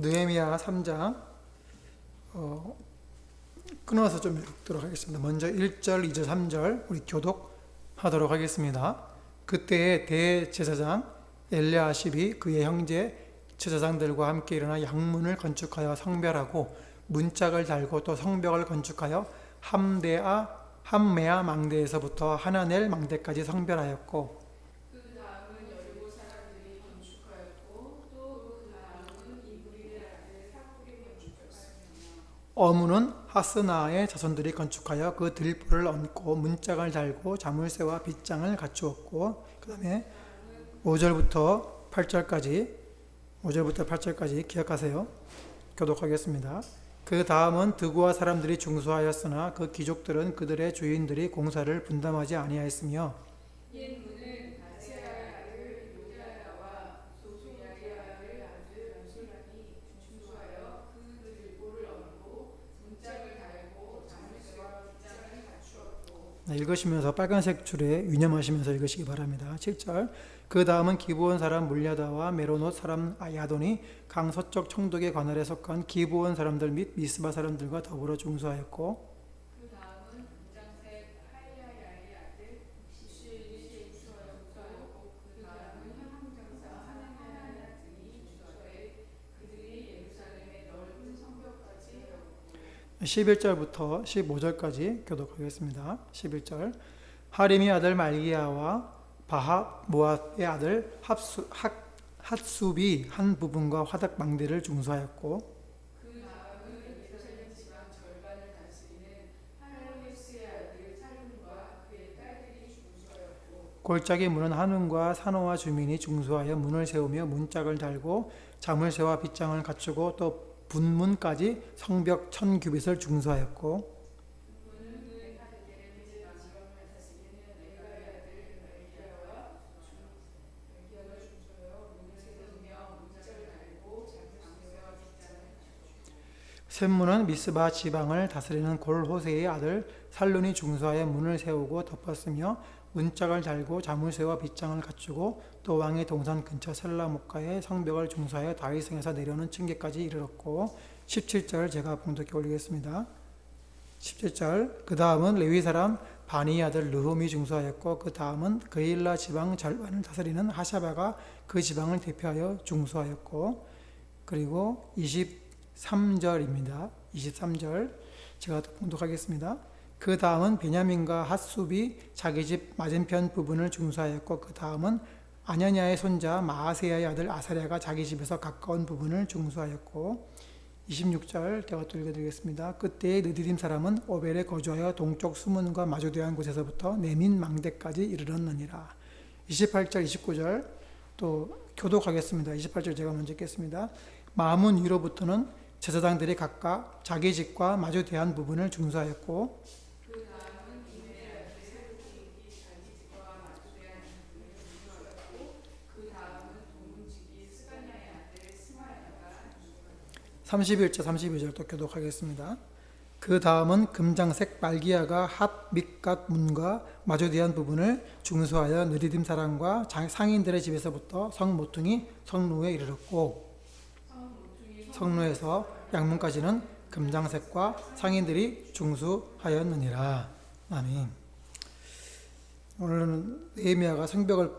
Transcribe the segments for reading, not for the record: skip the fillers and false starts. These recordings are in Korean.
느헤미야 3장 끊어서 좀 읽도록 하겠습니다. 먼저 1절, 2절, 3절 우리 교독하도록 하겠습니다. 그때에 대제사장 엘리야십이 그의 형제 제사장들과 함께 일어나 양문을 건축하여 성별하고 문짝을 달고 또 성벽을 건축하여 함메아 망대에서부터 하나넬 망대까지 성별하였고 그 다음은 여리고 사람들이 건축하였고 또 그 다음은 이브리의 아들 사울이 건축하였으며 어문은 하스나의 자손들이 건축하여 그 들보를 얹고 문짝을 달고 자물쇠와 빗장을 갖추었고 그 다음에 5절부터 8절까지 기억하세요. 교독하겠습니다. 그 다음은 드고아 사람들이 중수하였으나 그 귀족들은 그들의 주인들이 공사를 분담하지 아니하였으며 옛 문은 다세아의 아들 요다야와 소수야의 아들 암술란이 중수하여 그 들보를 얹고 문짝을 달고 자물쇠와 빗장을 갖추었고 읽으시면서 빨간색 줄에 유념하시면서 읽으시기 바랍니다. 7절 그 다음은 기브온 사람 물야다와 메로노 사람 야돈이 강 서쪽 총독의 관할에 속한 기브온 사람들 및 미스바 사람들과 더불어 중수하였고 그 다음은 금장색 하야야의 아들 시수엘이 중수하였고 그 다음은 현황장사 하나냐의 아들이 중수하여 그들이 예루살렘의 넓은 성벽까지 하였고 11절부터 15절까지 교독하겠습니다. 11절 하림이 아들 말기야와 바하모아의 아들 핫숲이 한 부분과 화덕 망대를 중수하였고 그 다음은 예루살렘 지방 절반을 다스리는 할로헤스의 아들 살룸과 그의 딸들이 중수하였고 골짜기 문은 한움과 산호와 주민이 중수하여 문을 세우며 문짝을 달고 자물쇠와 빗장을 갖추고 또 분문까지 성벽 1000규빗을 중수하였고 문은 그의 아들들의 지방을 다스리는 레가의 아들 말기야와 말기야가 중수하여 문을 세우며 문짝을 달고 자물쇠와 빗장을 갖추었고 샘문은 미스바 지방을 다스리는 골호세의 아들 살룬이 중수하여 문을 세우고 덮었으며 문짝을 달고 자물쇠와 빗장을 갖추고 또 왕의 동산 근처 셀라목가의 성벽을 중수하여 다윗성에서 내려오는 층계까지 이르렀고 17절 제가 봉독해 올리겠습니다. 17절 그 다음은 레위 사람 바니 아들 르훔이 중수하였고 그 다음은 그일라 지방 절반을 다스리는 하샤바가 그 지방을 대표하여 중수하였고 그리고 23절입니다. 23절 제가 봉독하겠습니다. 그 다음은 베냐민과 핫숲이 자기 집 맞은편 부분을 중수하였고 그 다음은 아냐냐의 손자 마아세야의 아들 아사랴가 자기 집에서 가까운 부분을 중수하였고 26절 제가 또 읽어드리겠습니다. 그때의 느디딤 사람은 오벨에 거주하여 동쪽 수문과 마주대한 곳에서부터 네민 망대까지 이르렀느니라. 28절 29절 또 교독하겠습니다. 28절 제가 먼저 읽겠습니다. 마문 위로부터는 제사장들이 각각 자기 집과 마주대한 부분을 중수하였고 그 다음은 이메의 아들 살루기 자기 집과 마주대한 부분을 중수하였고 그 다음은 동문지기 스가냐의 아들 스마야가 중수하였고 31절 32절 또 교독하겠습니다. 그 다음은 금장색 말기야가 핫믹갓 문과 마주대한 부분을 중수하여 느디딤 사람과 상인들의 집에서부터 성 모퉁이 성루에 이르렀고 성루에서 양문까지는 금장색과 상인들이 중수하였느니라. 아멘. 오늘은 느헤미야가 성벽을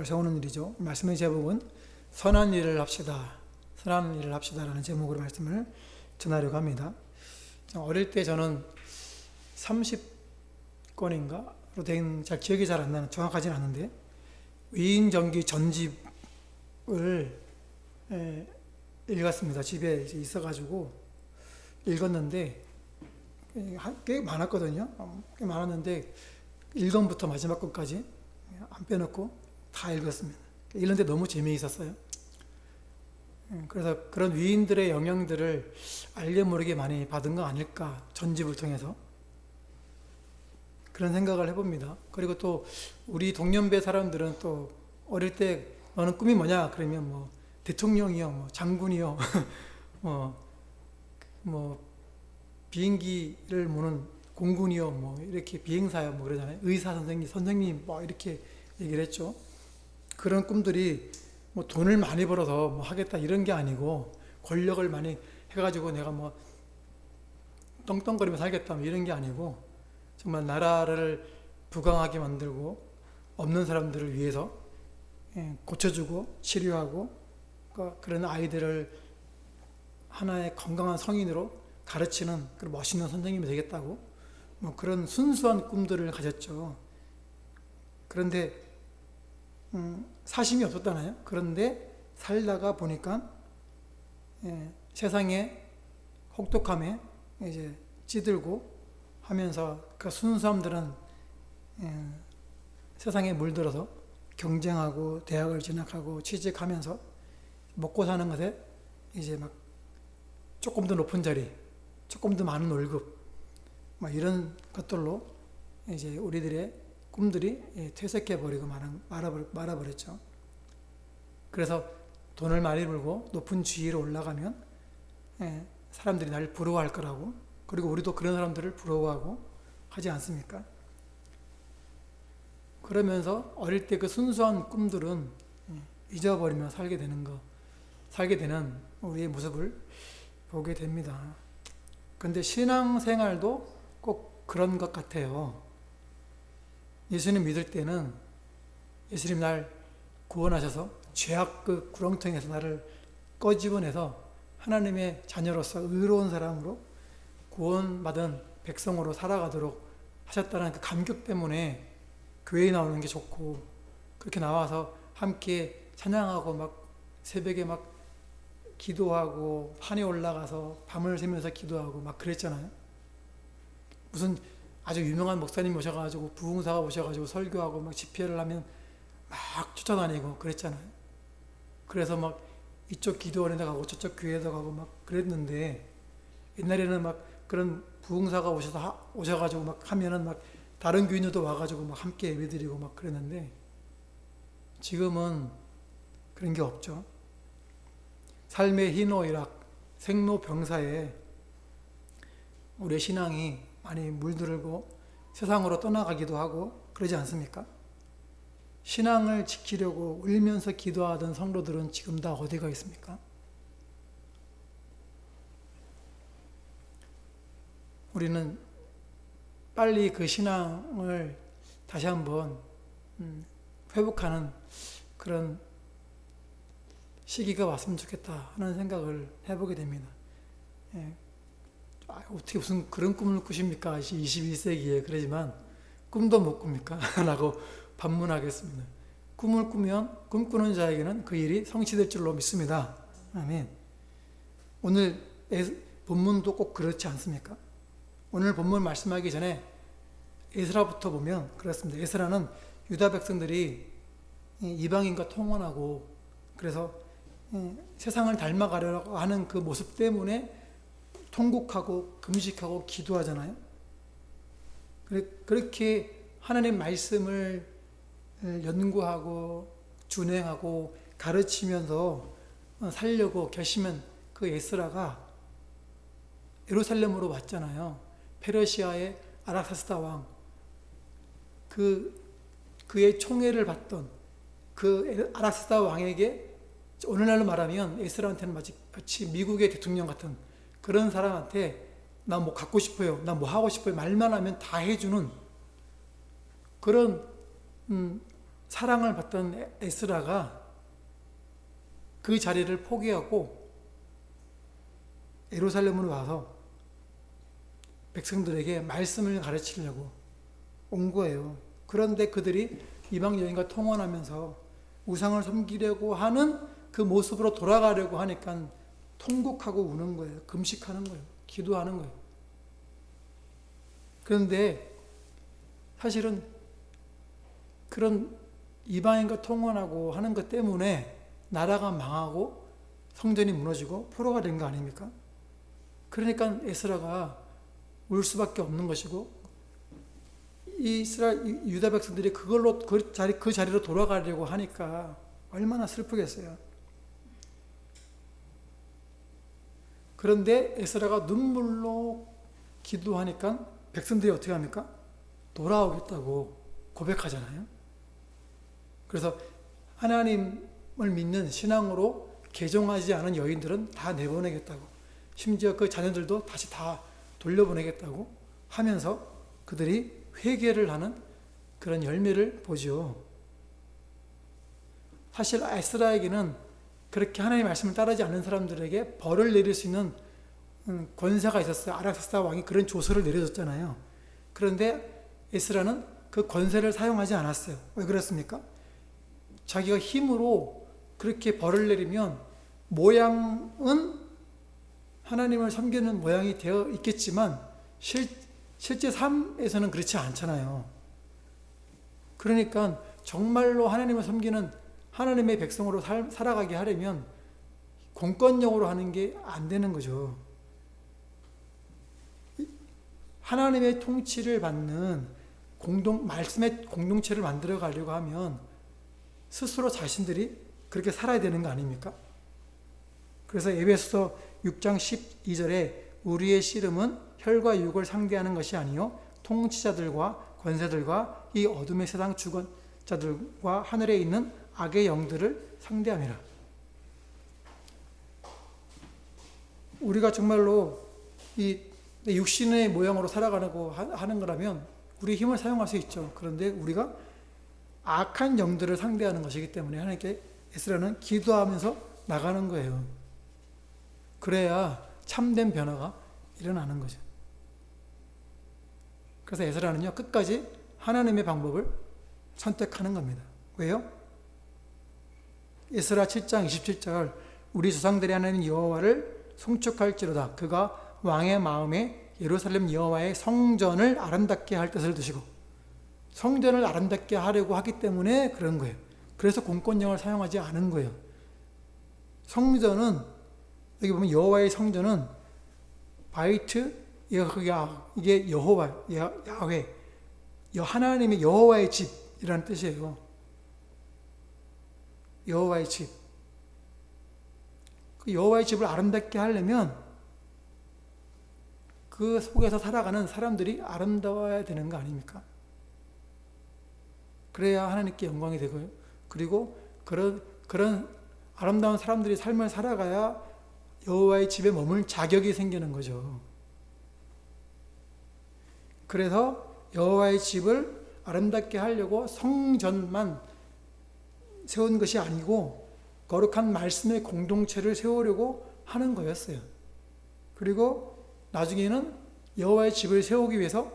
세우는 일이죠. 말씀의 제목은 선한 일을 합시다. 선한 일을 합시다라는 제목으로 말씀을 전하려고 합니다. 어릴 때 저는 30권인가로 된 잘 기억이 잘 안 나는 정확하지는 않은데 위인전기 전집을 읽었습니다. 집에 있어가지고 읽었는데 꽤 많았거든요. 꽤 많았는데 1권부터 마지막 권까지 안 빼놓고 다 읽었습니다. 읽는데 너무 재미있었어요. 그래서 그런 위인들의 영향들을 알게 모르게 많이 받은 거 아닐까, 전집을 통해서 그런 생각을 해봅니다. 그리고 또 우리 동년배 사람들은 또 어릴 때 너는 꿈이 뭐냐 그러면 뭐 대통령이요, 뭐 장군이요, 뭐 비행기를 모는 공군이요, 뭐 이렇게 비행사요, 뭐 그러잖아요. 의사 선생님 뭐 이렇게 얘기를 했죠. 그런 꿈들이 뭐 돈을 많이 벌어서 뭐 하겠다 이런 게 아니고 권력을 많이 해가지고 내가 뭐 떵떵거리며 살겠다 뭐 이런 게 아니고 정말 나라를 부강하게 만들고 없는 사람들을 위해서 고쳐주고 치료하고 그런 아이들을 하나의 건강한 성인으로 가르치는 그런 멋있는 선생님이 되겠다고 뭐 그런 순수한 꿈들을 가졌죠. 그런데 사심이 없었잖아요. 그런데 살다가 보니까 세상의 혹독함에 이제 찌들고 하면서 그 순수함들은 세상에 물들어서 경쟁하고 대학을 진학하고 취직하면서 먹고 사는 것에 이제 막 조금 더 높은 자리, 조금 더 많은 월급, 막 이런 것들로 이제 우리들의 꿈들이 퇴색해 버리고 말아버렸죠. 그래서 돈을 많이 벌고 높은 지위로 올라가면 사람들이 날 부러워할 거라고, 그리고 우리도 그런 사람들을 부러워하고 하지 않습니까? 그러면서 어릴 때 그 순수한 꿈들은 잊어버리며 살게 되는 우리의 모습을 보게 됩니다. 그런데 신앙생활도 꼭 그런 것 같아요. 예수님 믿을 때는 예수님 날 구원하셔서 죄악 그 구렁텅이에서 나를 꺼집어내서 하나님의 자녀로서 의로운 사람으로 구원받은 백성으로 살아가도록 하셨다는 그 감격 때문에 교회에 나오는 게 좋고, 그렇게 나와서 함께 찬양하고 막 새벽에 막 기도하고 산에 올라가서 밤을 새면서 기도하고 막 그랬잖아요. 무슨 아주 유명한 목사님 오셔가지고 부흥사가 오셔가지고 설교하고 막 집회를 하면 막 쫓아다니고 그랬잖아요. 그래서 막 이쪽 기도원에도 가고 저쪽 교회에도 가고 막 그랬는데, 옛날에는 막 그런 부흥사가 오셔가지고 막 하면은 막 다른 교인들도 와가지고 막 함께 예배드리고 막 그랬는데, 지금은 그런 게 없죠. 삶의 희노애락, 생로병사에 우리의 신앙이 많이 물들고 세상으로 떠나가기도 하고 그러지 않습니까? 신앙을 지키려고 울면서 기도하던 성도들은 지금 다 어디가 있습니까? 우리는 빨리 그 신앙을 다시 한번 회복하는 그런 시기가 왔으면 좋겠다 하는 생각을 해보게 됩니다. 어떻게 무슨 그런 꿈을 꾸십니까? 21세기에 그러지만 꿈도 못 꿉니까? 라고 반문하겠습니다. 꿈을 꾸면 꿈꾸는 자에게는 그 일이 성취될 줄로 믿습니다. 아멘. 오늘 본문도 꼭 그렇지 않습니까? 오늘 본문 말씀하기 전에 에스라부터 보면 그렇습니다. 에스라는 유다 백성들이 이방인과 통혼하고 그래서 세상을 닮아가려고 하는 그 모습 때문에 통곡하고 금식하고 기도하잖아요. 그렇게 하나님 말씀을 연구하고 준행하고 가르치면서 살려고 결심한 그 에스라가 예루살렘으로 왔잖아요. 페르시아의 아락사스다 왕, 그의 총애를 받던 그 아락사스다 왕에게, 오늘날로 말하면 에스라한테는 마치 미국의 대통령 같은 그런 사람한테 나 뭐 갖고 싶어요, 나 뭐 하고 싶어요 말만 하면 다 해주는 그런 사랑을 받던 에스라가 그 자리를 포기하고 예루살렘으로 와서 백성들에게 말씀을 가르치려고 온 거예요. 그런데 그들이 이방 여인과 통혼하면서 우상을 섬기려고 하는 그 모습으로 돌아가려고 하니까 통곡하고 우는 거예요. 금식하는 거예요. 기도하는 거예요. 그런데 사실은 그런 이방인과 통혼하고 하는 것 때문에 나라가 망하고 성전이 무너지고 포로가 된 거 아닙니까? 그러니까 에스라가 울 수밖에 없는 것이고, 유다 백성들이 그걸로 그 자리로 돌아가려고 하니까 얼마나 슬프겠어요. 그런데 에스라가 눈물로 기도하니까 백성들이 어떻게 합니까? 돌아오겠다고 고백하잖아요. 그래서 하나님을 믿는 신앙으로 개종하지 않은 여인들은 다 내보내겠다고, 심지어 그 자녀들도 다시 다 돌려보내겠다고 하면서 그들이 회개를 하는 그런 열매를 보죠. 사실 에스라에게는 그렇게 하나님의 말씀을 따르지 않는 사람들에게 벌을 내릴 수 있는 권세가 있었어요. 아락사스다 왕이 그런 조서를 내려줬잖아요. 그런데 에스라는 그 권세를 사용하지 않았어요. 왜 그렇습니까? 자기가 힘으로 그렇게 벌을 내리면 모양은 하나님을 섬기는 모양이 되어 있겠지만 실제 삶에서는 그렇지 않잖아요. 그러니까 정말로 하나님을 섬기는 하나님의 백성으로 살아가게 하려면 공권력으로 하는 게 안 되는 거죠. 하나님의 통치를 받는 말씀의 공동체를 만들어 가려고 하면 스스로 자신들이 그렇게 살아야 되는 거 아닙니까? 그래서 에베소서 6장 12절에 우리의 씨름은 혈과 육을 상대하는 것이 아니요 통치자들과 권세들과 이 어둠의 세상 주권자들과 하늘에 있는 악의 영들을 상대함이라. 우리가 정말로 이 육신의 모양으로 살아가려고 하는 거라면 우리 힘을 사용할 수 있죠. 그런데 우리가 악한 영들을 상대하는 것이기 때문에 하나님께 에스라는 기도하면서 나가는 거예요. 그래야 참된 변화가 일어나는 거죠. 그래서 에스라는요, 끝까지 하나님의 방법을 선택하는 겁니다. 왜요? 에스라 7장 27절 우리 조상들이 하나님 여호와를 송축할지로다. 그가 왕의 마음에 예루살렘 여호와의 성전을 아름답게 할 뜻을 두시고, 성전을 아름답게 하려고 하기 때문에 그런 거예요. 그래서 공권력을 사용하지 않은 거예요. 성전은 여기 보면 여호와의 성전은 바이트 여호야, 이게 여호와 야훼, 하나님의 여호와의 집이라는 뜻이에요. 여호와의 집. 그 여호와의 집을 아름답게 하려면 그 속에서 살아가는 사람들이 아름다워야 되는 거 아닙니까? 그래야 하나님께 영광이 되고요. 그리고 그런 아름다운 사람들이 삶을 살아가야 여호와의 집에 머물 자격이 생기는 거죠. 그래서 여호와의 집을 아름답게 하려고 성전만 세운 것이 아니고 거룩한 말씀의 공동체를 세우려고 하는 거였어요. 그리고 나중에는 여호와의 집을 세우기 위해서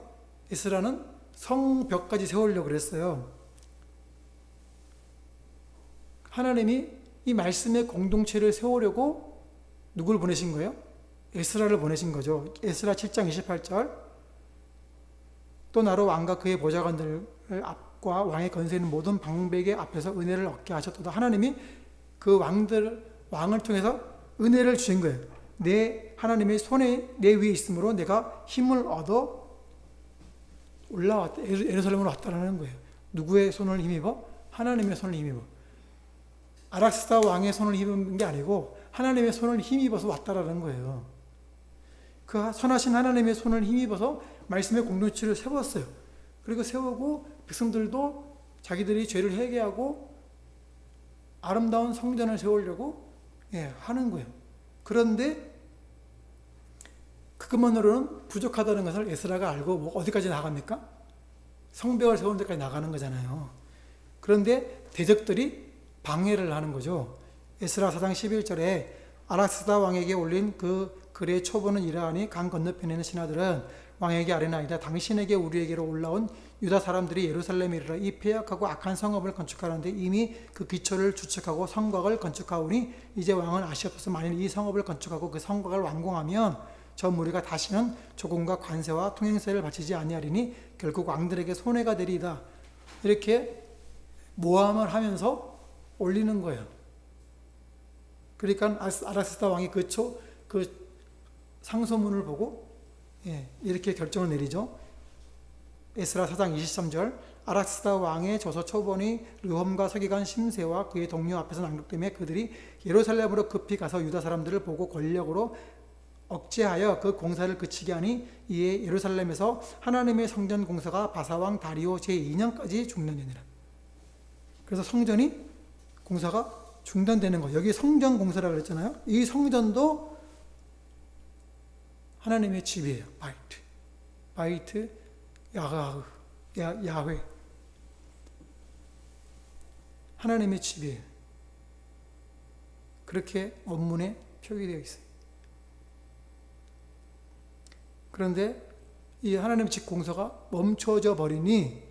에스라는 성벽까지 세우려고 그랬어요. 하나님이 이 말씀의 공동체를 세우려고 누굴 보내신 거예요? 에스라를 보내신 거죠. 에스라 7장 28절 또 나로 왕과 그의 보좌관들 앞과 왕의 권세 있는 모든 방백의 앞에서 은혜를 얻게 하셨도다. 하나님이 그 왕을 통해서 은혜를 주신 거예요. 내 하나님의 손에 내 위에 있으므로 내가 힘을 얻어 올라왔다. 예루살렘으로 왔다라는 거예요. 누구의 손을 힘입어? 하나님의 손을 힘입어. 아락사스다 왕의 손을 힘입은 게 아니고 하나님의 손을 힘입어서 왔다라는 거예요. 그 선하신 하나님의 손을 힘입어서 말씀의 공동체를 세웠어요. 그리고 세우고 백성들도 자기들이 죄를 회개하고 아름다운 성전을 세우려고 하는 거예요. 그런데 그것만으로는 부족하다는 것을 에스라가 알고 어디까지 나갑니까? 성벽을 세우는 데까지 나가는 거잖아요. 그런데 대적들이 방해를 하는 거죠. 에스라 4장 11절에 아락사스다 왕에게 올린 그 글의 초본은 이러하니 강 건너편에 있는 신하들은 왕에게 아뢰나이다. 당신에게 우리에게로 올라온 유다 사람들이 예루살렘에 이르러 이 폐역하고 악한 성읍을 건축하는데 이미 그 기초를 주축하고 성곽을 건축하오니 이제 왕은 아시옵소서. 만일 이 성읍을 건축하고 그 성곽을 완공하면 저 무리가 다시는 조공과 관세와 통행세를 바치지 아니하리니 결국 왕들에게 손해가 되리이다. 이렇게 모함을 하면서 올리는 거예요. 그러니까 아락사스다 왕이 그 상소문을 보고 이렇게 결정을 내리죠. 에스라 4장 23절 아락사스다 왕의 저서 초본이 르홈과 서기관 심세와 그의 동료 앞에서 낭독되며 그들이 예루살렘으로 급히 가서 유다 사람들을 보고 권력으로 억제하여 그 공사를 그치게 하니 이에 예루살렘에서 하나님의 성전 공사가 바사왕 다리오 제2년까지 중단되니라. 그래서 성전이 공사가 중단되는 거. 여기 성전 공사라고 그랬잖아요. 이 성전도 하나님의 집이에요. 바이트, 야훼. 하나님의 집이에요. 그렇게 원문에 표기되어 있어요. 그런데 이 하나님의 집 공사가 멈춰져 버리니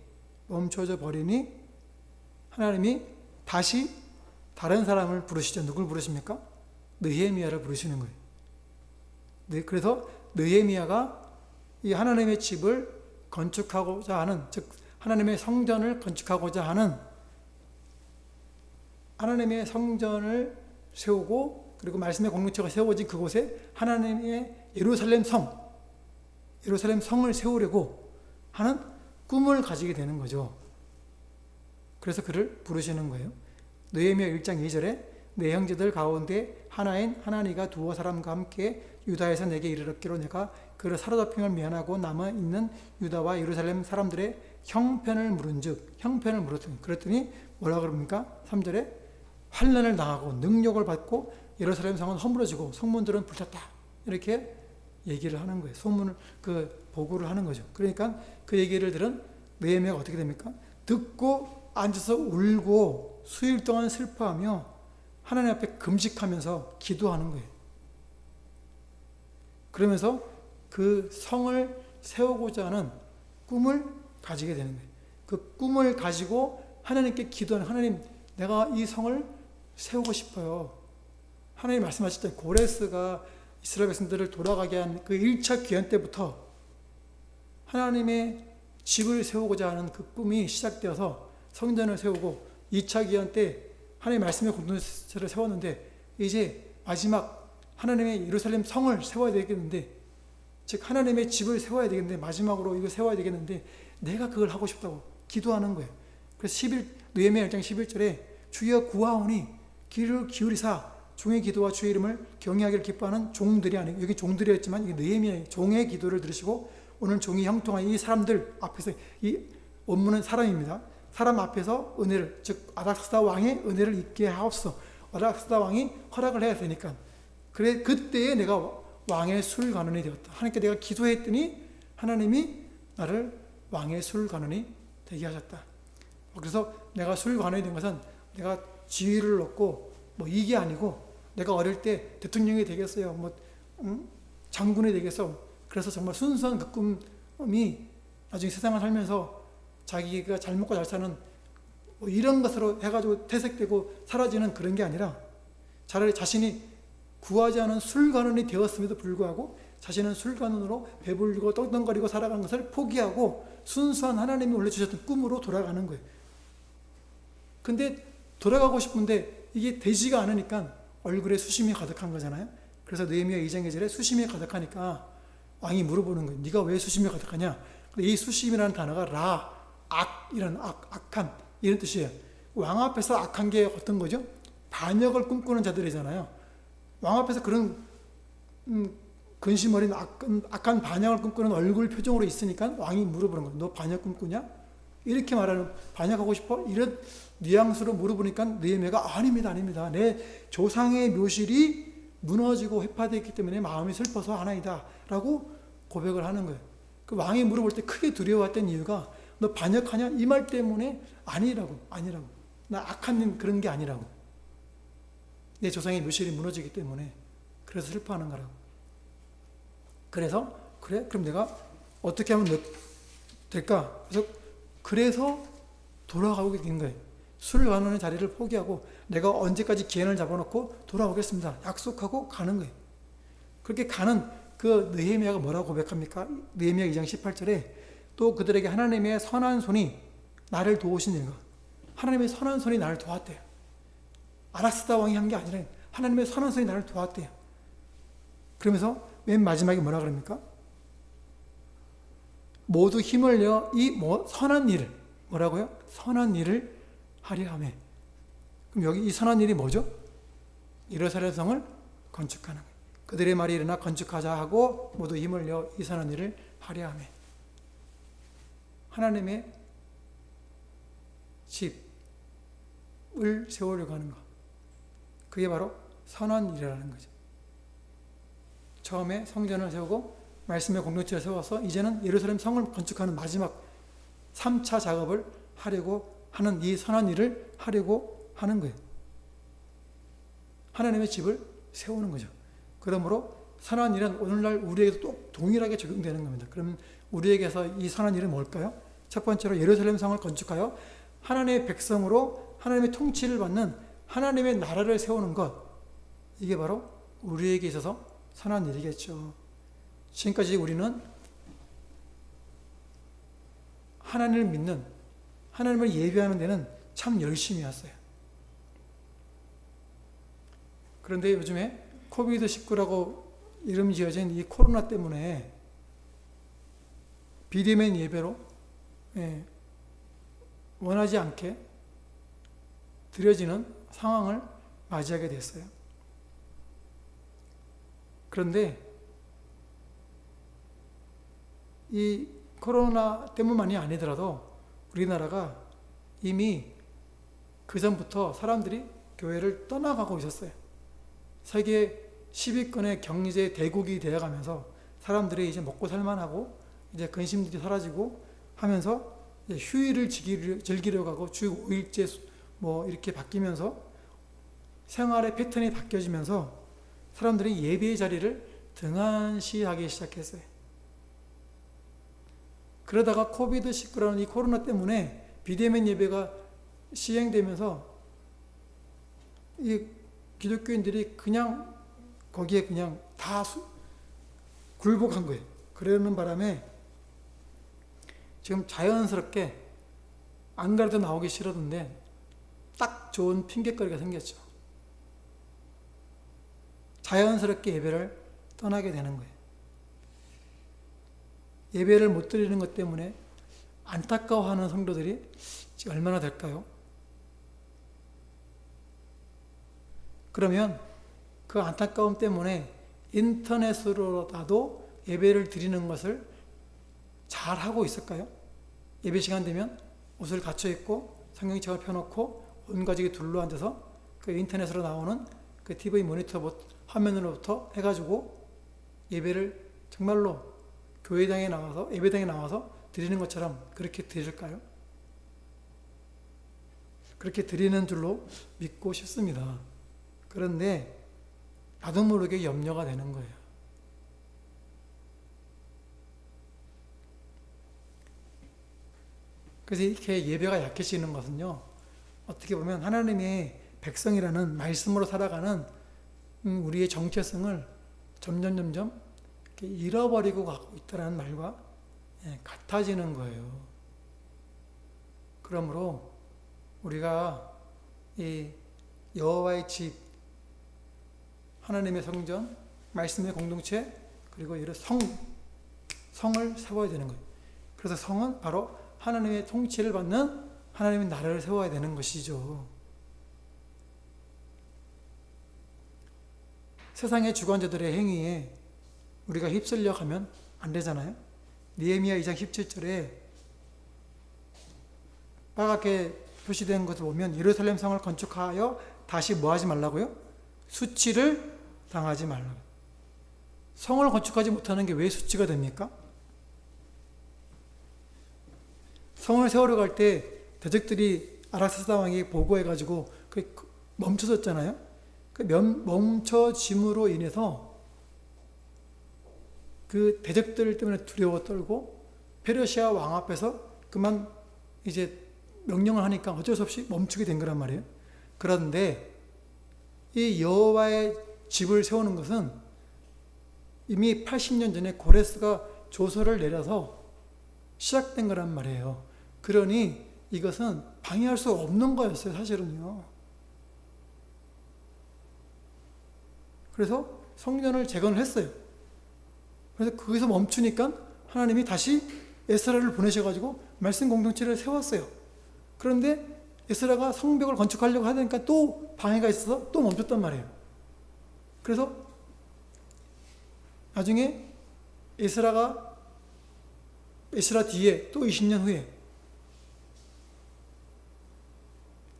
하나님이 다시 다른 사람을 부르시죠. 누굴 부르십니까? 느헤미야를 부르시는 거예요. 네, 그래서 느헤미야가 이 하나님의 집을 건축하고자 하는, 즉 하나님의 성전을 건축하고자 하는, 하나님의 성전을 세우고 그리고 말씀의 공동체가 세워진 그곳에 하나님의 예루살렘 성을 세우려고 하는 꿈을 가지게 되는 거죠. 그래서 그를 부르시는 거예요. 느헤미야 1장 2절에 내 형제들 가운데 하나인 하나니가 두어 사람과 함께 유다에서 내게 이르렀기로 내가 그를 사로잡힘을 미안하고 남아있는 유다와 예루살렘 사람들의 형편을 물었더니 그랬더니 뭐라 그럽니까? 3절에 환난을 당하고 능력을 받고 예루살렘 성은 허물어지고 성문들은 불탔다. 이렇게 얘기를 하는 거예요. 소문을 보고를 하는 거죠. 그러니까 그 얘기를 들은 느헤미야가 어떻게 됩니까? 듣고 앉아서 울고 수일 동안 슬퍼하며 하나님 앞에 금식하면서 기도하는 거예요. 그러면서 그 성을 세우고자 하는 꿈을 가지게 되는 거예요. 그 꿈을 가지고 하나님께 기도하는, 하나님 내가 이 성을 세우고 싶어요. 하나님 말씀하실 때 고레스가 이스라엘 백성들을 돌아가게 한 그 1차 귀환 때부터 하나님의 집을 세우고자 하는 그 꿈이 시작되어서 성전을 세우고 2차 귀환 때 하나님의 말씀의 공동체를 세웠는데 이제 마지막 하나님의 예루살렘 성을 세워야 되겠는데, 즉 하나님의 집을 세워야 되겠는데, 마지막으로 이거 세워야 되겠는데 내가 그걸 하고 싶다고 기도하는 거예요. 그래서 느헤미야 1장 11절에 주여 구하오니 귀를 기울이사 종의 기도와 주의 이름을 경외하기를 기뻐하는 종들이 아니고, 여기 종들이었지만 이게 느헤미야의 종의 기도를 들으시고 오늘 종이 형통한 이 사람들 앞에서, 이 원문은 사람입니다. 사람 앞에서 은혜를, 즉 아닥스다 왕의 은혜를 입게 하옵소서. 아닥스다 왕이 허락을 해야 되니까. 그래 그때에 내가 왕의 술관원이 되었다. 하나님께 내가 기도했더니 하나님이 나를 왕의 술관원이 되게 하셨다. 그래서 내가 술관원이 된 것은 내가 지위를 얻고 뭐 이게 아니고, 내가 어릴 때 대통령이 되겠어요, 장군이 되겠어. 그래서 정말 순수한 그 꿈이 나중에 세상을 살면서 자기가 잘 먹고 잘 사는 뭐 이런 것으로 해가지고 퇴색되고 사라지는 그런 게 아니라, 차라리 자신이 구하지 않은 술관원이 되었음에도 불구하고 자신은 술관원으로 배불리고 떵떵거리고 살아가는 것을 포기하고 순수한 하나님이 올려주셨던 꿈으로 돌아가는 거예요. 근데 돌아가고 싶은데 이게 되지가 않으니까 얼굴에 수심이 가득한 거잖아요. 그래서 느헤미야 2장 2절에 수심이 가득하니까 왕이 물어보는 거예요. 네가 왜 수심이 가득하냐? 근데 이 수심이라는 단어가 악한 이런 뜻이에요. 왕 앞에서 악한 게 어떤 거죠? 반역을 꿈꾸는 자들이잖아요. 왕 앞에서 그런 근심 어린 악한 반역을 꿈꾸는 얼굴 표정으로 있으니까 왕이 물어보는 거예요. 너 반역 꿈꾸냐? 이렇게 말하는, 반역하고 싶어? 이런 뉘앙스로 물어보니까 느헤미야가 아닙니다. 내 조상의 묘실이 무너지고 회파되었기 때문에 마음이 슬퍼서 하나이다 라고 고백을 하는 거예요. 그 왕이 물어볼 때 크게 두려워했던 이유가 너 반역하냐? 이 말 때문에 아니라고. 나 악한 그런 게 아니라고. 내 조상의 묘실이 무너지기 때문에 그래서 슬퍼하는 거라고. 그래서 그래? 그럼 내가 어떻게 하면 될까? 그래서 돌아가게 된 거예요. 술관원의 자리를 포기하고 내가 언제까지 기한을 잡아놓고 돌아오겠습니다. 약속하고 가는 거예요. 그렇게 가는 그 느헤미야가 뭐라고 고백합니까? 느헤미야 2장 18절에 또 그들에게 하나님의 선한 손이 나를 도우시니라. 하나님의 선한 손이 나를 도왔대요. 아닥스다 왕이 한 게 아니라 하나님의 선한 손이 나를 도왔대요. 그러면서 맨 마지막에 뭐라 그럽니까? 모두 힘을 내어 이 선한 일을, 뭐라고요? 선한 일을 하려 하며. 그럼 여기 이 선한 일이 뭐죠? 예루살렘 성을 건축하는 거예요. 그들의 말이 일어나 건축하자 하고 모두 힘을 내어 이 선한 일을 하려 하며. 하나님의 집을 세우려고 하는 것. 그게 바로 선한 일이라는 거죠. 처음에 성전을 세우고 말씀의 공동체를 세워서 이제는 예루살렘 성을 건축하는 마지막 3차 작업을 하려고 하는 이 선한 일을 하려고 하는 거예요. 하나님의 집을 세우는 거죠. 그러므로 선한 일은 오늘날 우리에게도 또 동일하게 적용되는 겁니다. 그러면 우리에게서 이 선한 일은 뭘까요? 첫 번째로 예루살렘 성을 건축하여 하나님의 백성으로 하나님의 통치를 받는 하나님의 나라를 세우는 것. 이게 바로 우리에게 있어서 선한 일이겠죠. 지금까지 우리는 하나님을 믿는, 하나님을 예배하는 데는 참 열심히 했어요. 그런데 요즘에 코비드19라고 이름 지어진 이 코로나 때문에 비대면 예배로 원하지 않게 드려지는 상황을 맞이하게 됐어요. 그런데 이 코로나 때문만이 아니더라도 우리나라가 이미 그 전부터 사람들이 교회를 떠나가고 있었어요. 세계 10위권의 경제 대국이 되어가면서 사람들이 이제 먹고 살만하고 이제 근심들이 사라지고 하면서 이제 휴일을 즐기려고 하고 주 5일째 뭐 이렇게 바뀌면서 생활의 패턴이 바뀌어지면서 사람들이 예배의 자리를 등한시하기 시작했어요. 그러다가 코비드19라는 이 코로나 때문에 비대면 예배가 시행되면서 이 기독교인들이 그냥 거기에 그냥 다 굴복한 거예요. 그러는 바람에 지금 자연스럽게 안 그래도 나오기 싫었는데 딱 좋은 핑계거리가 생겼죠. 자연스럽게 예배를 떠나게 되는 거예요. 예배를 못 드리는 것 때문에 안타까워하는 성도들이 얼마나 될까요? 그러면 그 안타까움 때문에 인터넷으로라도 예배를 드리는 것을 잘 하고 있을까요? 예배 시간 되면 옷을 갖춰 입고 성경책을 펴놓고 온 가족이 둘러앉아서 그 인터넷으로 나오는 그 TV 모니터 화면으로부터 해가지고 예배를 정말로 교회당에 나와서 예배당에 나와서 드리는 것처럼 그렇게 드릴까요? 그렇게 드리는 줄로 믿고 싶습니다. 그런데 나도 모르게 염려가 되는 거예요. 그래서 이렇게 예배가 약해지는 것은요, 어떻게 보면 하나님의 백성이라는 말씀으로 살아가는 우리의 정체성을 점점 이렇게 잃어버리고 가고 있다는 말과 같아지는 거예요. 그러므로 우리가 이 여호와의 집, 하나님의 성전, 말씀의 공동체, 그리고 이런 성을 세워야 되는 거예요. 그래서 성은 바로 하나님의 통치를 받는 하나님의 나라를 세워야 되는 것이죠. 세상의 주관자들의 행위에 우리가 휩쓸려 가면 안 되잖아요. 느헤미야 2장 17절에 빨갛게 표시된 것을 보면 예루살렘 성을 건축하여 다시 뭐 하지 말라고요? 수치를 당하지 말라고. 성을 건축하지 못하는 게 왜 수치가 됩니까? 성을 세우려고 할 때 대적들이 아락사스 왕이 보고해가지고 멈춰졌잖아요. 그 멈춰짐으로 인해서 그 대적들 때문에 두려워 떨고 페르시아 왕 앞에서 그만 이제 명령을 하니까 어쩔 수 없이 멈추게 된 거란 말이에요. 그런데 이 여호와의 집을 세우는 것은 이미 80년 전에 고레스가 조서를 내려서 시작된 거란 말이에요. 그러니 이것은 방해할 수 없는 거였어요, 사실은요. 그래서 성전을 재건을 했어요. 그래서 거기서 멈추니까 하나님이 다시 에스라를 보내셔가지고 말씀 공동체를 세웠어요. 그런데 에스라가 성벽을 건축하려고 하니까 또 방해가 있어서 또 멈췄단 말이에요. 그래서 나중에 에스라 뒤에 또 20년 후에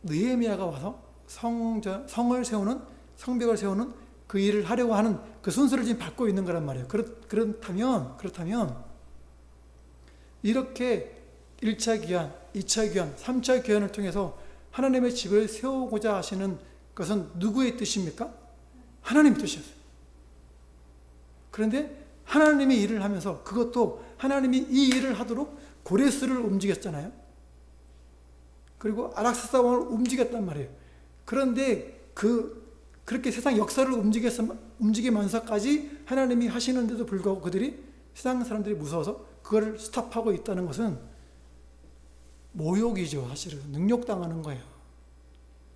느헤미야가 와서 성을 세우는 성벽을 세우는 그 일을 하려고 하는 그 순서를 지금 밟고 있는 거란 말이에요. 그렇다면 이렇게 1차 귀환, 2차 귀환, 3차 귀환을 통해서 하나님의 집을 세우고자 하시는 것은 누구의 뜻입니까? 하나님의 뜻이었어요. 그런데 하나님이 일을 하면서 그것도 하나님이 이 일을 하도록 고레스를 움직였잖아요. 그리고 아락사스왕을 움직였단 말이에요. 그런데 그렇게 세상 역사를 움직이면서까지 하나님이 하시는데도 불구하고 그들이 세상 사람들이 무서워서 그거를 스탑하고 있다는 것은 모욕이죠. 사실은 능욕당하는 거예요.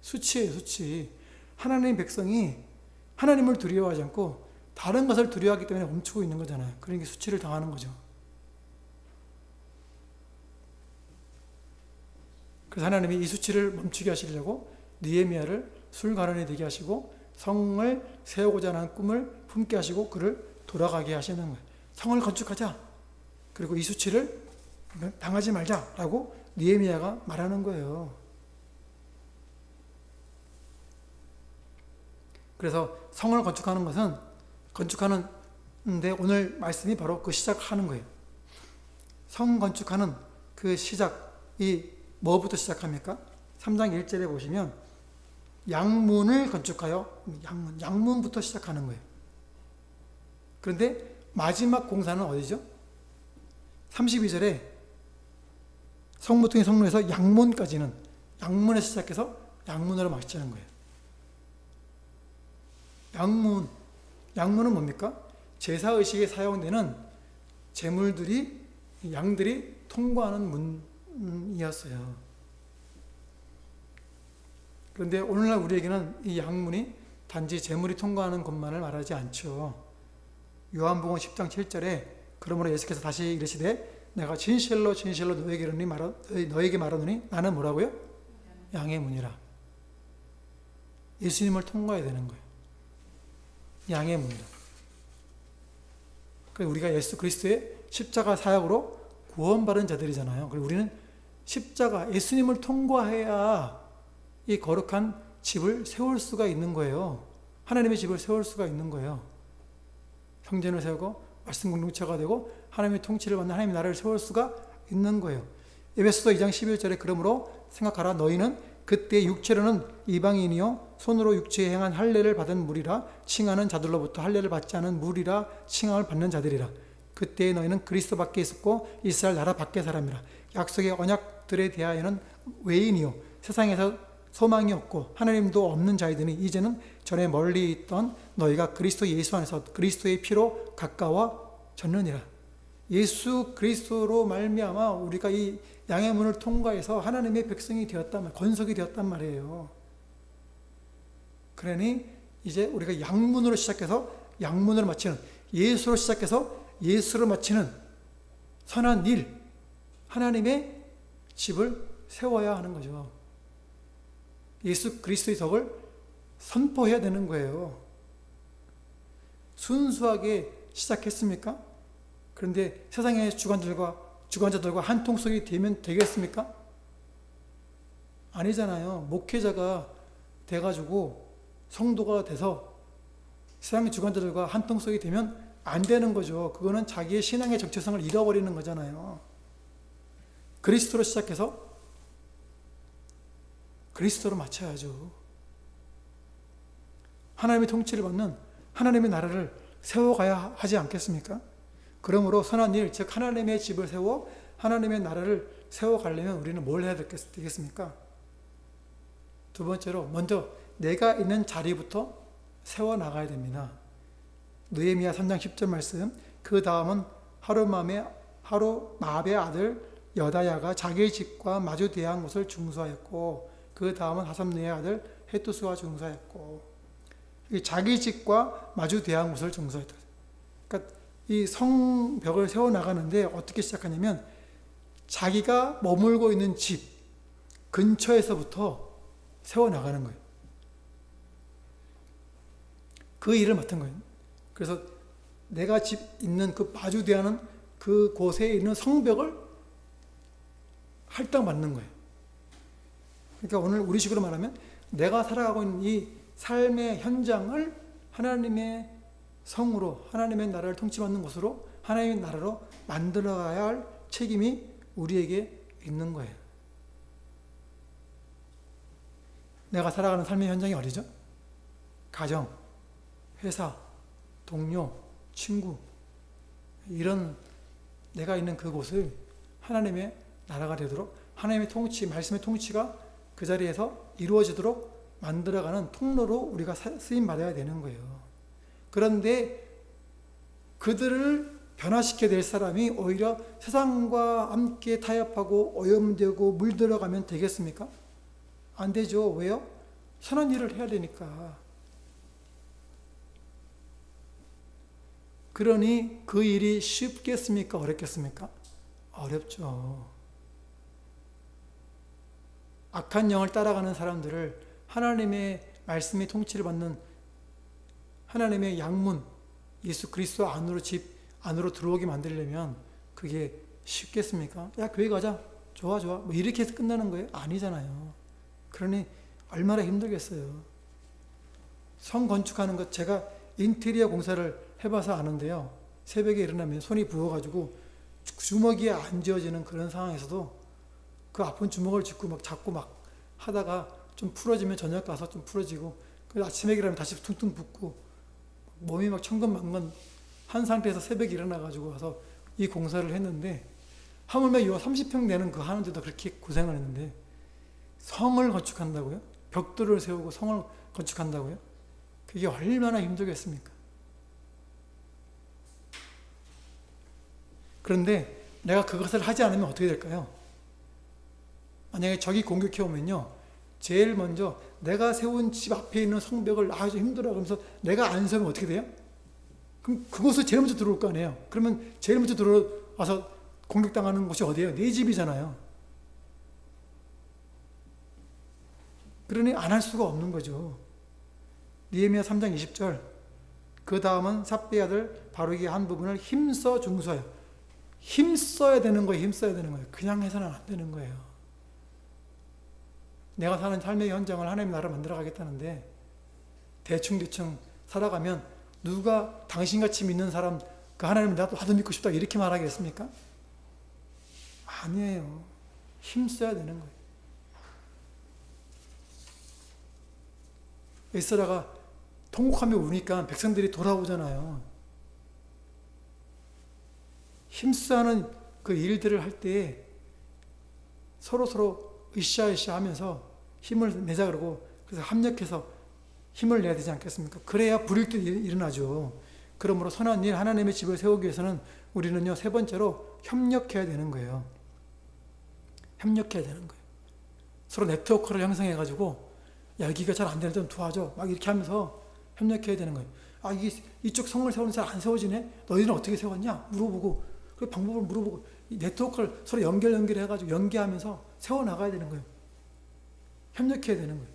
수치예요, 수치. 하나님의 백성이 하나님을 두려워하지 않고 다른 것을 두려워하기 때문에 멈추고 있는 거잖아요. 그러니까 수치를 당하는 거죠. 그래서 하나님이 이 수치를 멈추게 하시려고 느헤미야를 술가론이 되게 하시고 성을 세우고자 하는 꿈을 품게 하시고 그를 돌아가게 하시는 거예요. 성을 건축하자. 그리고 이 수치를 당하지 말자라고 느헤미야가 말하는 거예요. 그래서 성을 건축하는데 오늘 말씀이 바로 그 시작하는 거예요. 성 건축하는 그 시작이 뭐부터 시작합니까? 3장 1절에 보시면 양문을 건축하여 양문부터 시작하는 거예요. 그런데 마지막 공사는 어디죠? 32절에 성모퉁이 성로에서 양문까지는 양문에서 시작해서 양문으로 마치는 거예요. 양문은 뭡니까? 제사의식에 사용되는 양들이 통과하는 문이었어요. 그런데 오늘날 우리에게는 이 양문이 단지 제물이 통과하는 것만을 말하지 않죠. 요한복음 10장 7절에 그러므로 예수께서 다시 이르시되 내가 진실로 너에게 말하노니 나는 뭐라고요? 양의 문이라. 예수님을 통과해야 되는 거예요. 양의 문이라. 그래서 우리가 예수 그리스도의 십자가 사역으로 구원받은 자들이잖아요. 그리고 우리는 십자가 예수님을 통과해야 이 거룩한 집을 세울 수가 있는 거예요. 하나님의 집을 세울 수가 있는 거예요. 성전을 세우고 말씀 공동체가 되고 하나님의 통치를 받는 하나님의 나라를 세울 수가 있는 거예요. 에베소서 2장 11절에 그러므로 생각하라 너희는 그때 육체로는 이방인이요 손으로 육체에 행한 할례를 받은 무리라 칭하는 자들로부터 할례를 받지 않은 무리라 칭함을 받는 자들이라. 그때 너희는 그리스도 밖에 있었고 이스라엘 나라 밖의 사람이라. 약속의 언약들에 대하여는 외인이요 세상에서 소망이 없고 하나님도 없는 자이더니 이제는 전에 멀리 있던 너희가 그리스도 예수 안에서 그리스도의 피로 가까워졌느니라. 예수 그리스도로 말미암아 우리가 이 양의 문을 통과해서 하나님의 백성이 되었단 건속이 되었단 말이에요. 그러니 이제 우리가 양문으로 시작해서 양문으로 마치는 예수로 시작해서 예수로 마치는 선한 일, 하나님의 집을 세워야 하는 거죠. 예수 그리스도의 덕을 선포해야 되는 거예요. 순수하게 시작했습니까? 그런데 세상의 주관자들과 한 통속이 되면 되겠습니까? 아니잖아요. 목회자가 돼가지고 성도가 돼서 세상의 주관자들과 한 통속이 되면 안 되는 거죠. 그거는 자기의 신앙의 정체성을 잃어버리는 거잖아요. 그리스도로 시작해서 그리스도로 마쳐야죠. 하나님의 통치를 받는 하나님의 나라를 세워가야 하지 않겠습니까? 그러므로 선한 일, 즉 하나님의 집을 세워 하나님의 나라를 세워가려면 우리는 뭘 해야 되겠습니까? 두 번째로 먼저 내가 있는 자리부터 세워나가야 됩니다. 느헤미야 3장 10절 말씀, 그 다음은 하루마베의 아들 여다야가 자기의 집과 마주 대한 곳을 중수하였고 그 다음은 하삼느의 아들 헤투스가 중수하였고 자기 집과 마주 대한 곳을 중수하였다. 그러니까 이 성벽을 세워나가는데 어떻게 시작하냐면 자기가 머물고 있는 집 근처에서부터 세워나가는 거예요. 그 일을 맡은 거예요. 그래서 내가 집 있는 그 마주 대하는 그 곳에 있는 성벽을 할당 받는 거예요. 그러니까 오늘 우리식으로 말하면 내가 살아가고 있는 이 삶의 현장을 하나님의 성으로, 하나님의 나라를 통치받는 곳으로, 하나님의 나라로 만들어가야 할 책임이 우리에게 있는 거예요. 내가 살아가는 삶의 현장이 어디죠? 가정, 회사, 동료, 친구, 이런 내가 있는 그곳을 하나님의 나라가 되도록, 하나님의 통치, 말씀의 통치가 그 자리에서 이루어지도록 만들어가는 통로로 우리가 쓰임받아야 되는 거예요. 그런데 그들을 변화시켜야 될 사람이 오히려 세상과 함께 타협하고 오염되고 물들어가면 되겠습니까? 안 되죠. 왜요? 선한 일을 해야 되니까. 그러니 그 일이 쉽겠습니까? 어렵겠습니까? 어렵죠. 악한 영을 따라가는 사람들을 하나님의 말씀의 통치를 받는 하나님의 양문 예수 그리스도 안으로 들어오게 만들려면 그게 쉽겠습니까? 야, 교회 가자. 좋아. 뭐 이렇게 해서 끝나는 거예요? 아니잖아요. 그러니 얼마나 힘들겠어요. 성 건축하는 것, 제가 인테리어 공사를 해봐서 아는데요. 새벽에 일어나면 손이 부어가지고 주먹이 안 쥐어지는 그런 상황에서도 그 아픈 주먹을 잡고 막 하다가 좀 풀어지면 저녁 가서 좀 풀어지고, 그 아침에 일어나면 다시 퉁퉁 붓고 몸이 막 천근만근 한 상태에서 새벽에 일어나가지고 와서 이 공사를 했는데, 하물며 이 30평 내는 그 하는데도 그렇게 고생을 했는데, 성을 건축한다고요? 벽돌을 세우고 성을 건축한다고요? 그게 얼마나 힘들겠습니까? 그런데 내가 그것을 하지 않으면 어떻게 될까요? 만약에 적이 공격해 오면요, 제일 먼저 내가 세운 집 앞에 있는 성벽을 아주 힘들어 하면서 내가 안 세우면 어떻게 돼요? 그럼 그곳을 제일 먼저 들어올 거 아니에요? 그러면 제일 먼저 들어와서 공격당하는 곳이 어디예요? 내 집이잖아요. 그러니 안 할 수가 없는 거죠. 느헤미야 3장 20절, 그 다음은 삽비의 아들 바루기의 한 부분을 힘써 중수하여. 힘써야 되는 거예요. 힘써야 되는 거예요. 그냥 해서는 안 되는 거예요. 내가 사는 삶의 현장을 하나님 나라 만들어 가겠다는데 대충 살아가면 누가 당신같이 믿는 사람, 그 하나님을 나도 믿고 싶다 이렇게 말하겠습니까? 아니에요. 힘써야 되는 거예요. 에스라가 통곡하며 우니까 백성들이 돌아오잖아요. 힘써하는 그 일들을 할 때 서로 으쌰으쌰 하면서 힘을 내자 그러고, 그래서 합력해서 힘을 내야 되지 않겠습니까? 그래야 불일도 일어나죠. 그러므로 선한 일, 하나님의 집을 세우기 위해서는 우리는요, 세 번째로 협력해야 되는 거예요. 협력해야 되는 거예요. 서로 네트워크를 형성해가지고, 야, 여기가 잘 안 되는데 좀 도와줘. 막 이렇게 하면서 협력해야 되는 거예요. 아, 이쪽 성을 세우는 잘 안 세워지네? 너희는 어떻게 세웠냐? 물어보고, 그 방법을 물어보고, 이 네트워크를 서로 연결해가지고 연계하면서 세워나가야 되는 거예요. 협력해야 되는 거예요.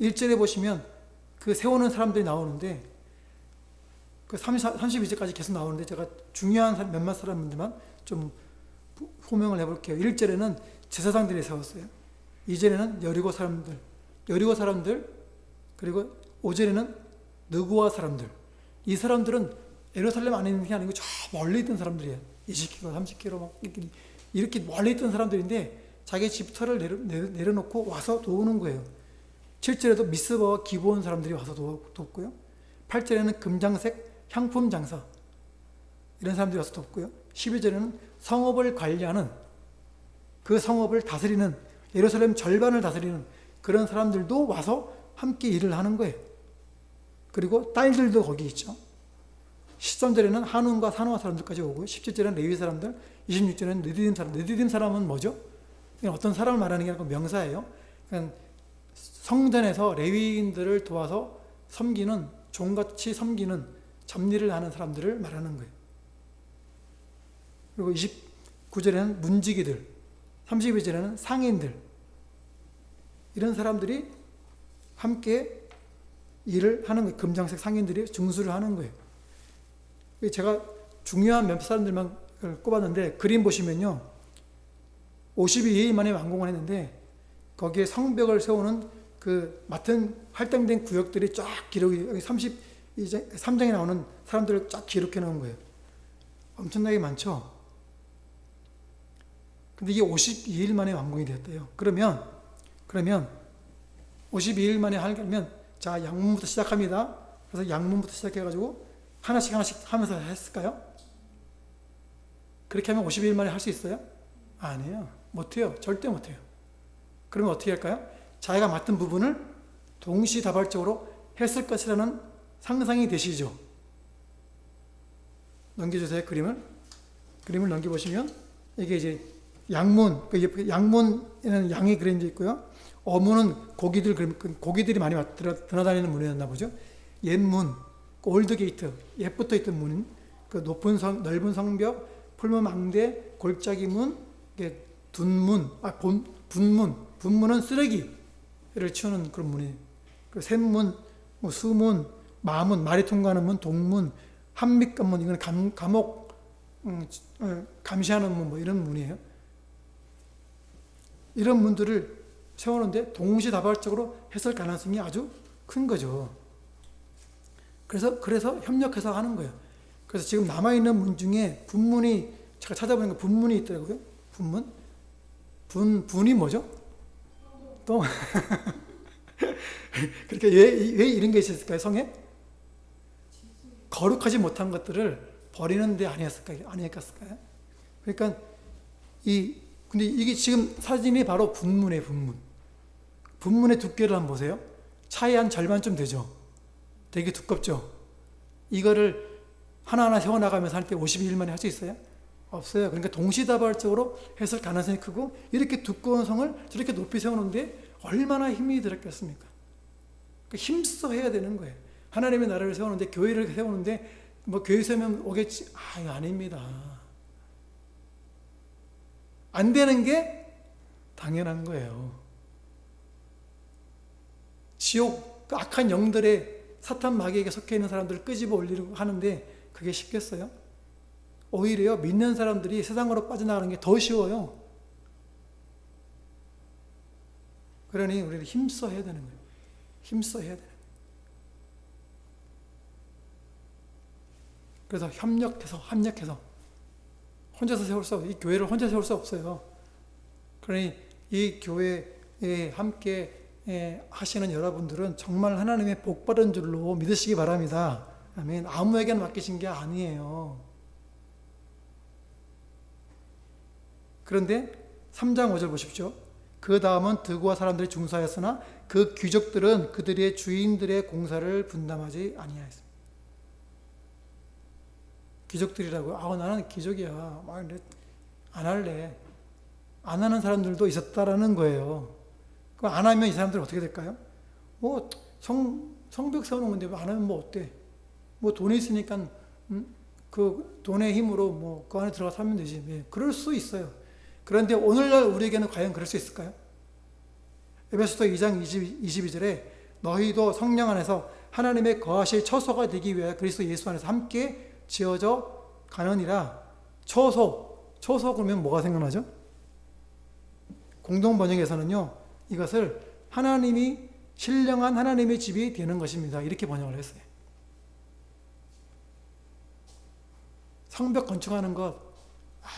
1절에 보시면 그 세우는 사람들이 나오는데, 그 32절까지 계속 나오는데, 제가 중요한 몇몇 사람들만 좀 호명을 해볼게요. 1절에는 제사장들이 세웠어요. 2절에는 여리고 사람들, 그리고 5절에는 느고아 사람들. 이 사람들은 예루살렘 안에 있는 게 아니고 저 멀리 있던 사람들이에요. 20km, 30km 막 이렇게 멀리 있던 사람들인데 자기 집터를 내려놓고 와서 도우는 거예요. 7절에도 미스바와 기브온 사람들이 와서 돕고요. 8절에는 금장색 향품 장사 이런 사람들이 와서 돕고요. 12절에는 성읍을 관리하는, 그 성읍을 다스리는, 예루살렘 절반을 다스리는 그런 사람들도 와서 함께 일을 하는 거예요. 그리고 딸들도 거기 있죠. 13절에는 한운과 산호와 사람들까지 오고요. 17절에는 레위 사람들, 26절에는 느디딤 사람. 느디딤 사람은 뭐죠? 어떤 사람을 말하는 게 아니고 명사예요. 그러니까 성전에서 레위인들을 도와서 섬기는, 종같이 섬기는, 잡일을 하는 사람들을 말하는 거예요. 그리고 29절에는 문지기들, 32절에는 상인들, 이런 사람들이 함께 일을 하는 거예요. 금장색 상인들이 중수를 하는 거예요. 제가 중요한 몇 사람들만 꼽았는데, 그림 보시면요, 52일 만에 완공을 했는데 거기에 성벽을 세우는 그 맡은 할당된 구역들이 쫙 기록이 여기 3장에 나오는 사람들을 쫙 기록해 놓은 거예요. 엄청나게 많죠. 근데 이게 52일 만에 완공이 되었대요. 그러면 52일 만에 하려면 자, 양문부터 시작합니다. 그래서 양문부터 시작해가지고 하나씩 하면서 했을까요? 그렇게 하면 52일 만에 할 수 있어요? 아니에요. 못해요. 절대 못해요. 그러면 어떻게 할까요? 자기가 맡은 부분을 동시다발적으로 했을 것이라는 상상이 되시죠? 넘겨주세요. 그림을 넘겨보시면 이게 이제 양문, 양문에는 양이 그려져 있고요. 어문은 고기들이 많이 드나다니는 문이었나 보죠. 옛문, 올드게이트, 옛부터 있던 문, 그 넓은 성벽, 풀문 망대, 골짜기 문, 둔문, 분문은 쓰레기를 치우는 그런 문이에요. 그 샘문, 뭐 수문, 마문, 말이 통과하는 문, 동문, 한밑관문, 이건 감옥 감시하는 문, 뭐 이런 문이에요. 이런 문들을 세우는데 동시다발적으로 했을 가능성이 아주 큰 거죠. 그래서 협력해서 하는 거예요. 그래서 지금 남아있는 문 중에 분문이, 제가 찾아보니까 분문이 있더라고요. 분이 뭐죠? 또 그러니까 왜 이런 게 있었을까요? 성에? 거룩하지 못한 것들을 버리는 데 아니었을까요? 그러니까 근데 이게 지금 사진이 바로 분문이에요. 분문의 두께를 한번 보세요. 차이 한 절반쯤 되죠. 되게 두껍죠. 이거를 하나하나 세워나가면서 할 때 52일 만에 할 수 있어요? 없어요. 그러니까 동시다발적으로 했을 가능성이 크고, 이렇게 두꺼운 성을 저렇게 높이 세우는데 얼마나 힘이 들었겠습니까? 그러니까 힘써 해야 되는 거예요. 하나님의 나라를 세우는데, 교회를 세우는데 뭐 교회 세우면 오겠지? 이거 아닙니다. 안 되는 게 당연한 거예요. 지옥, 그 악한 영들의 사탄 마귀에게 속해 있는 사람들을 끄집어 올리려고 하는데 그게 쉽겠어요? 오히려 믿는 사람들이 세상으로 빠져나가는 게 더 쉬워요. 그러니 우리는 힘써 해야 되는 거예요. 힘써 해야 되는 거예요. 그래서 협력해서 혼자서 세울 수 없어요. 이 교회를 혼자 세울 수 없어요. 그러니 이 교회에 함께 하시는 여러분들은 정말 하나님의 복 받은 줄로 믿으시기 바랍니다. 아멘. 아무에게나 맡기신 게 아니에요. 그런데 3장 5절 보십시오. 그 다음은 드고와 사람들이 중사하였으나 그 귀족들은 그들의 주인들의 공사를 분담하지 아니하였습니다. 귀족들이라고, 나는 귀족이야, 안 할래. 안 하는 사람들도 있었다라는 거예요. 그럼 안 하면 이 사람들은 어떻게 될까요? 뭐 성벽 세우는 건데 안 하면 뭐 어때? 뭐 돈이 있으니까 그 돈의 힘으로 뭐 그 안에 들어가 살면 되지. 네, 그럴 수 있어요. 그런데 오늘날 우리에게는 과연 그럴 수 있을까요? 에베소서 2장 22절에 너희도 성령 안에서 하나님의 거하실 처소가 되기 위하여 그리스도 예수 안에서 함께 지어져 가느니라. 처소 그러면 뭐가 생각나죠? 공동 번역에서는요, 이것을 하나님이 신령한 하나님의 집이 되는 것입니다. 이렇게 번역을 했어요. 성벽 건축하는 것,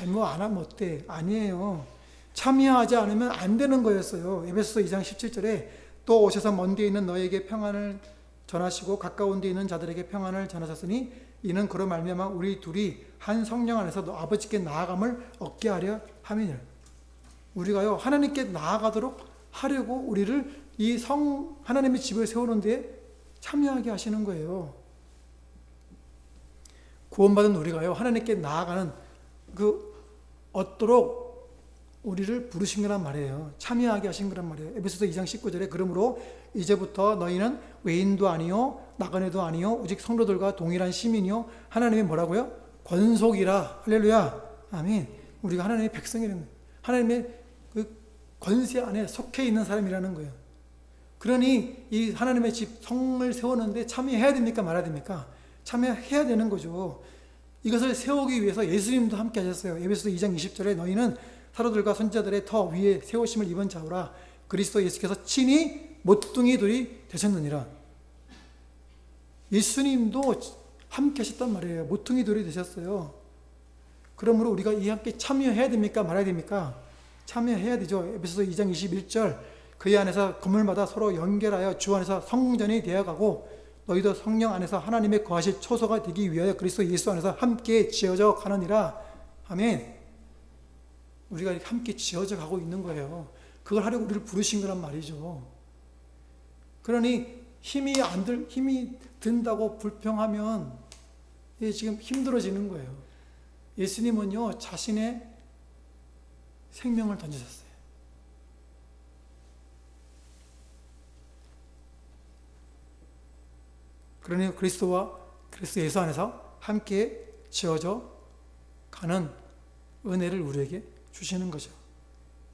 뭐 안 하면 어때? 아니에요. 참여하지 않으면 안 되는 거였어요. 에베소서 2장 17절에 또 오셔서 먼 데 있는 너에게 평안을 전하시고 가까운 데 있는 자들에게 평안을 전하셨으니 이는 그로 말미암아 우리 둘이 한 성령 안에서 아버지께 나아감을 얻게 하려 함이니라. 우리가요, 하나님께 나아가도록 하려고 우리를 하나님의 집을 세우는 데 참여하게 하시는 거예요. 구원받은 우리가요, 하나님께 나아가는 얻도록 우리를 부르신 거란 말이에요. 참여하게 하신 거란 말이에요. 에베소서 2장 19절에 그러므로 이제부터 너희는 외인도 아니요 나그네도 아니요 오직 성도들과 동일한 시민이요 하나님의 뭐라고요? 권속이라. 할렐루야. 아멘. 우리가 하나님의 백성이라는 거예요. 하나님의 그 권세 안에 속해 있는 사람이라는 거예요. 그러니 이 하나님의 집 성을 세우는데 참여해야 됩니까? 말아야 됩니까? 참여해야 되는 거죠. 이것을 세우기 위해서 예수님도 함께 하셨어요. 에베소서 2장 20절에 너희는 사도들과 선지자들의 터 위에 세우심을 입은 자오라. 그리스도 예수께서 친히 모퉁이 돌이 되셨느니라. 예수님도 함께 하셨단 말이에요. 모퉁이 돌이 되셨어요. 그러므로 우리가 이 함께 참여해야 됩니까? 말아야 됩니까? 참여해야 되죠. 에베소서 2장 21절 그의 안에서 건물마다 서로 연결하여 주 안에서 성전이 되어가고 너희도 성령 안에서 하나님의 거하실 초소가 되기 위하여 그리스도 예수 안에서 함께 지어져 가느니라. 아멘. 우리가 이렇게 함께 지어져 가고 있는 거예요. 그걸 하려고 우리를 부르신 거란 말이죠. 그러니 힘이 든다고 불평하면 지금 힘들어지는 거예요. 예수님은요, 자신의 생명을 던지셨어요. 그러니 그리스도 예수 안에서 함께 지어져 가는 은혜를 우리에게 주시는 거죠.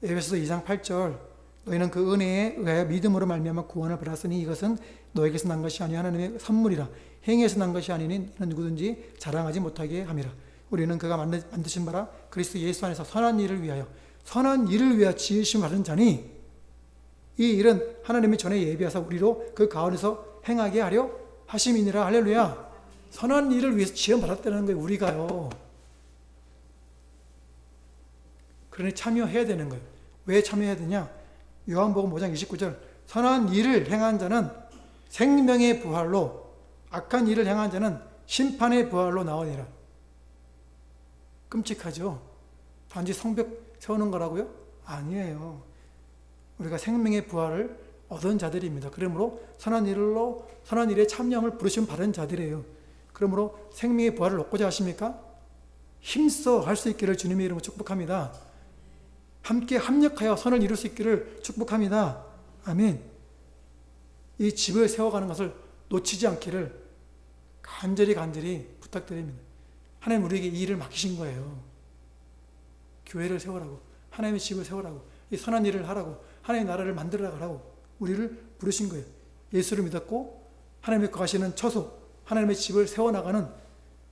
에베소서 2장 8절 너희는 그 은혜에 의하여 믿음으로 말미암아 구원을 받았으니 이것은 너에게서 난 것이 아니요 하나님의 선물이라. 행위에서 난 것이 아니니 너는 누구든지 자랑하지 못하게 함이라. 우리는 그가 만드신 바라 그리스도 예수 안에서 선한 일을 위하여 지으심 받은 자니 이 일은 하나님이 전에 예비하사 우리로 그 가운데서 행하게 하려 하심이니라. 할렐루야. 선한 일을 위해서 지음 받았다는 거예요. 우리가요. 그러니 참여해야 되는 거예요. 왜 참여해야 되냐? 요한복음 5장 29절 선한 일을 행한 자는 생명의 부활로 악한 일을 행한 자는 심판의 부활로 나오니라. 끔찍하죠? 단지 성벽 세우는 거라고요? 아니에요. 우리가 생명의 부활을 얻은 자들입니다. 그러므로 선한 일에 참여함을 부르심 받은 자들이에요. 그러므로 생명의 부활을 얻고자 하십니까? 힘써 할 수 있기를 주님의 이름으로 축복합니다. 함께 합력하여 선을 이룰 수 있기를 축복합니다. 아멘. 이 집을 세워가는 것을 놓치지 않기를 간절히 부탁드립니다. 하나님 우리에게 이 일을 맡기신 거예요. 교회를 세우라고, 하나님의 집을 세우라고, 이 선한 일을 하라고, 하나님의 나라를 만들어가라고 우리를 부르신 거예요. 예수를 믿었고 하나님의 거하시는 처소, 하나님의 집을 세워나가는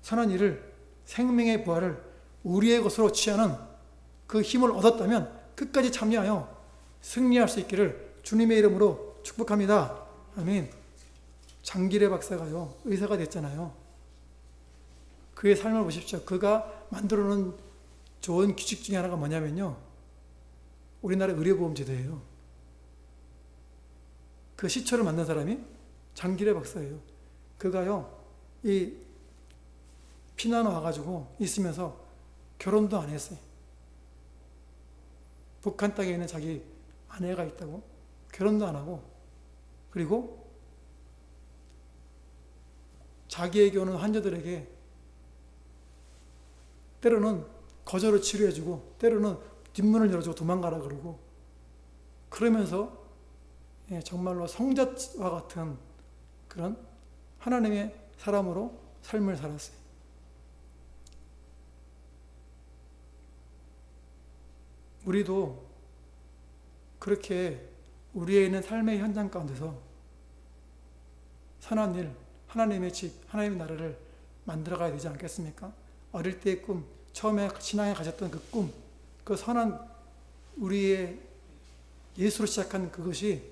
선한 일을, 생명의 부활을 우리의 것으로 취하는 그 힘을 얻었다면 끝까지 참여하여 승리할 수 있기를 주님의 이름으로 축복합니다. 아멘. 장기래 박사가요, 의사가 됐잖아요. 그의 삶을 보십시오. 그가 만들어 놓은 좋은 규칙 중에 하나가 뭐냐면요, 우리나라 의료보험제도예요. 그 시초를 만든 사람이 장기래 박사예요. 그가요, 이 피난 와가지고 있으면서 결혼도 안 했어요. 북한 땅에 있는 자기 아내가 있다고 결혼도 안 하고, 그리고 자기에게 오는 환자들에게 때로는 거절을 치료해주고 때로는 뒷문을 열어주고 도망가라 그러고, 그러면서 정말로 성자와 같은 그런 하나님의 사람으로 삶을 살았어요. 우리도 그렇게 우리의 있는 삶의 현장 가운데서 선한 일, 하나님의 집, 하나님의 나라를 만들어가야 되지 않겠습니까? 어릴 때의 꿈, 처음에 신앙에 가졌던 그 꿈, 그 선한 우리의 예수로 시작한 그것이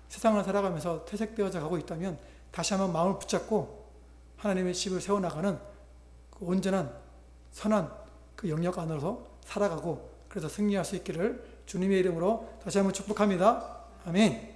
세상을 살아가면서 퇴색되어져 가고 있다면 다시 한번 마음을 붙잡고 하나님의 집을 세워나가는 그 온전한 선한 그 영역 안으로 살아가고, 그래서 승리할 수 있기를 주님의 이름으로 다시 한번 축복합니다. 아멘.